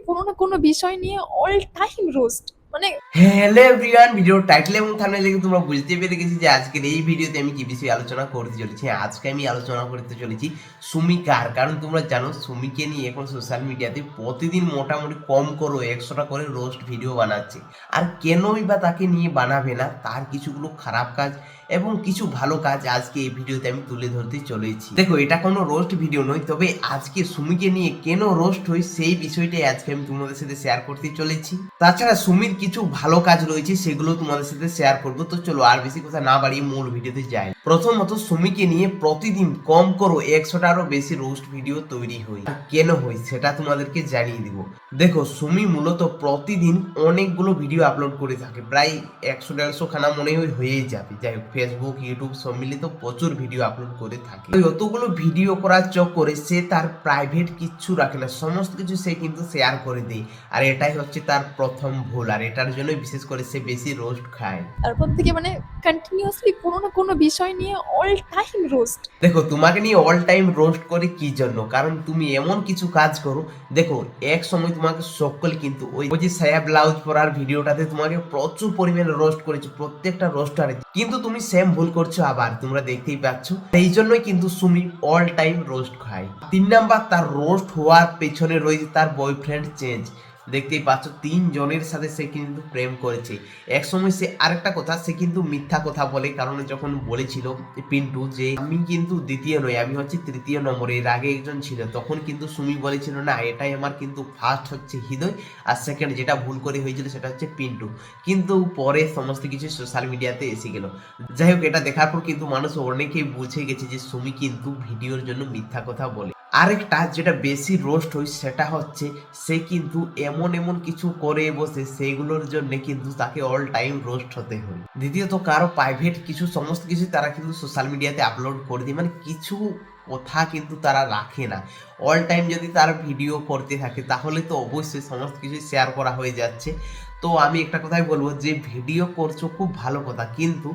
কোনো না কোনো বিষয় নিয়ে অল টাইম রোস্ট, মানে হ্যালো এভরিওয়ান, ভিডিও টাইটেল এবং থাম্বনেল দেখে তোমরা বুঝতে পেরে গেছি যে আজকের এই ভিডিওতে আমি কি বিষয়ে আলোচনা করতে চলেছি। আজকে আমি আলোচনা করতে চলেছি সুমি কার। কারণ তোমরা জানো সুমিকে নিয়ে এখন সোশ্যাল মিডিয়াতে প্রতিদিন মোটামুটি কম করো 100টা করে রোস্ট ভিডিও বানাচ্ছে। আর কেনই বা তাকে নিয়ে বানাবে না, তার কিছুগুলো খারাপ কাজ এবং কিছু ভালো কাজ আজকে এই ভিডিওতে আমি তুলে ধরতে চলেছি। দেখো, এটা কোনো রোস্ট ভিডিও নয়, তবে আজকে সুমিকে নিয়ে কেন রোস্ট হয় সেই বিষয়টাই আজকে আমি তোমাদের সাথে শেয়ার করতে চলেছি। তাছাড়া সুমির কিছু ভালো কাজ রয়েছে, সেগুলো তোমাদের সাথে শেয়ার করবো। তো চলো আর বেশি কথা না বাড়িয়ে মূল ভিডিওতে যাই। প্রথমত, সুমিকে নিয়ে প্রতিদিন কম করো 100টারও বেশি রোস্ট ভিডিও তৈরি হয়। কেন হয় সেটা তোমাদেরকে জানিয়ে দিব। দেখো, সুমি মূলত প্রতিদিন অনেকগুলো ভিডিও আপলোড করে থাকে, প্রায় 100-150 খানা মনে হয় হয়েই যাবে। যাই হোক, ফেসবুক ইউটিউব সব মিলিয়ে তো প্রচুর ভিডিও আপলোড করে থাকে। যতগুলো ভিডিও করার চক্করে সে তার প্রাইভেট কিচ্ছু রাখে না, সমস্ত কিছু সে কিন্তু শেয়ার করে দেয়। আর এটাই হচ্ছে তার প্রথম ভুল, আর এটার জন্য বিশেষ করে সে বেশি রোস্ট খায়। তারপর থেকে মানে কন্টিনিউয়াসলি কোনো না কোনো বিষয় নিয়ে অল টাইম রোস্ট। দেখো, তোমাকে নিয়ে অল টাইম রোস্ট করে কি জন্য? কারণ তুমি এমন কিছু কাজ করো। দেখো, এক সময় তোমাকে সকল কিন্তু ওই যে সায়া ব্লাউজ পরার ভিডিওটাতে তোমাকে প্রচুর পরিমাণে রোস্ট করেছে, প্রত্যেকটা রোস্টারে। কিন্তু তুমি সেম ভুল করছো আবার, তোমরা দেখতেই পাচ্ছ। এই জন্যই কিন্তু সুমি অল টাইম রোস্ট খায়। 3 নাম্বার, তার রোস্ট হওয়ার পেছনে রয়েছে তার বয়ফ্রেন্ড চেঞ্জ। দেখতেই পাচ্ছ 3 জনের সাথে সে কিন্তু প্রেম করেছে। এক সময় সে আরেকটা কথা, সে কিন্তু মিথ্যা কথা বলে। কারণ যখন বলেছিল পিন্টু যে আমি কিন্তু দ্বিতীয় নই, আমি হচ্ছে তৃতীয় নম্বরে, এর আগে একজন ছিল, তখন কিন্তু সুমি বলেছিল না এটাই আমার কিন্তু ফার্স্ট হচ্ছে হৃদয়, আর সেকেন্ড যেটা ভুল করে হয়েছিল সেটা হচ্ছে পিন্টু। কিন্তু পরে সমস্ত কিছু সোশ্যাল মিডিয়াতে এসে গেল। যাই হোক, এটা দেখার পর কিন্তু মানুষ অনেকেই বুঝে গেছে যে সুমি কিন্তু ভিডিওর জন্য মিথ্যা কথা বলে। আরেকটা যেটা বেশি রোস্ট হয় সেটা হচ্ছে সে কিন্তু এমন এমন কিছু করে বসে, সেইগুলোর জন্য কিন্তু তাকে অল টাইম রোস্ট হতে হয়। দ্বিতীয়ত, কারো প্রাইভেট কিছু সমস্ত কিছু তারা কিন্তু সোশ্যাল মিডিয়াতে আপলোড করে দিই, মানে কিছু কথা কিন্তু তারা রাখে না। অল টাইম যদি তার ভিডিও করতে থাকে তাহলে তো অবশ্যই সমস্ত কিছু শেয়ার করা হয়ে যাচ্ছে। তো আমি একটা কথাই বলবো, যে ভিডিও করছো খুব ভালো কথা, কিন্তু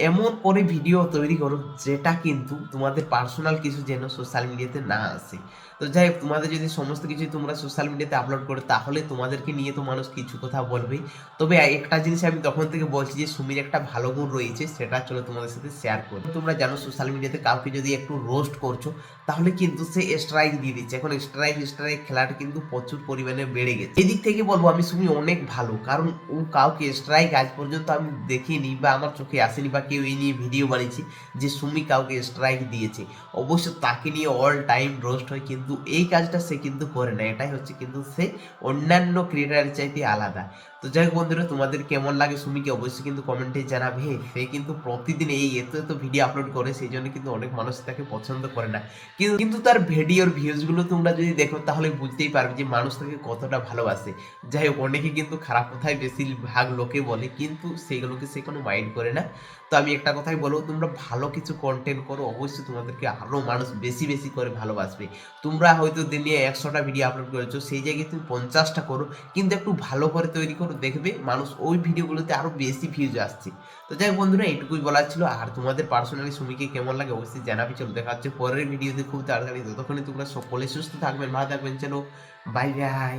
এমন করে ভিডিও তৈরি করো যেটা কিন্তু তোমাদের পার্সোনাল কিছু যেন সোশ্যাল মিডিয়াতে না আসে। তো যাই হোক, তোমাদের যদি সমস্ত কিছু তোমরা সোশ্যাল মিডিয়াতে আপলোড করো তাহলে তোমাদেরকে নিয়ে তো মানুষ কিছু কথা বলবেই। তবে একটা জিনিস আমি তখন থেকে বলছি যে সুমির একটা ভালো গুণ রয়েছে, সেটা চলো তোমাদের সাথে শেয়ার করি। তোমরা জানো সোশ্যাল মিডিয়াতে কাউকে যদি একটু রোস্ট করছো তাহলে কিন্তু সে স্ট্রাইক দিয়ে দিচ্ছে। এখন স্ট্রাইক খেলাটা কিন্তু প্রচুর পরিমাণে বেড়ে গেছে। এই দিক থেকে বলবো আমি সুমি অনেক ভালো, কারণ ও কাউকে স্ট্রাইক আজ পর্যন্ত আমি দেখিনি বা আমার চোখে আসেনি বা কেউ এই নিয়ে ভিডিও বানিয়েছি যে সুমি কাউকে স্ট্রাইক দিয়েছে। অবশ্য তাকে নিয়ে অল টাইম রোস্ট হয়, কিন্তু এই কাজটা সে কিন্তু করে না। এটাই হচ্ছে কিন্তু সে অন্যান্য ক্রিয়েটারের চাইতে আলাদা। তো যাই হোক বন্ধুরা, তোমাদের কেমন লাগে সুমিকে অবশ্যই কিন্তু কমেন্টে জানাবে। সে কিন্তু প্রতিদিন এই এত ভিডিও আপলোড করে, সেই জন্য কিন্তু অনেক মানুষ তাকে পছন্দ করে না। কিন্তু তার ভিডিওর ভিউজগুলো তোমরা যদি দেখো তাহলে বুঝতেই পারবে যে মানুষ তাকে কতটা ভালোবাসে। যাই হোক, অনেকে কিন্তু খারাপ কথাই বেশিরভাগ লোকে বলে, কিন্তু সেগুলোকে সে কোনো মাইন্ড করে না। তো আমি একটা কথাই বলবো, তোমরা ভালো কিছু কন্টেন্ট করো, অবশ্যই তোমাদেরকে আরো মানুষ বেশি বেশি করে ভালোবাসবে। তোমরা হয়তো দিনে 100টা ভিডিও আপলোড করেছো, সেই জায়গায় তুমি 50টা করো, কিন্তু একটু ভালো করে তৈরি করো, দেখবে মানুষ ওই ভিডিওগুলোতে আরো বেশি ভিউজ আসছে। তো যাই বন্ধুরা, এইটুকুই বলার ছিল। আর তোমাদের পার্সোনালি সুমিকে কেমন লাগে অবশ্যই জানাবি। চলো দেখা হচ্ছে পরের ভিডিওতে খুব তাড়াতাড়ি। ততক্ষণে তোমরা সকলে সুস্থ থাকবেন, ভালো থাকবেন। চলো, বাই বাই।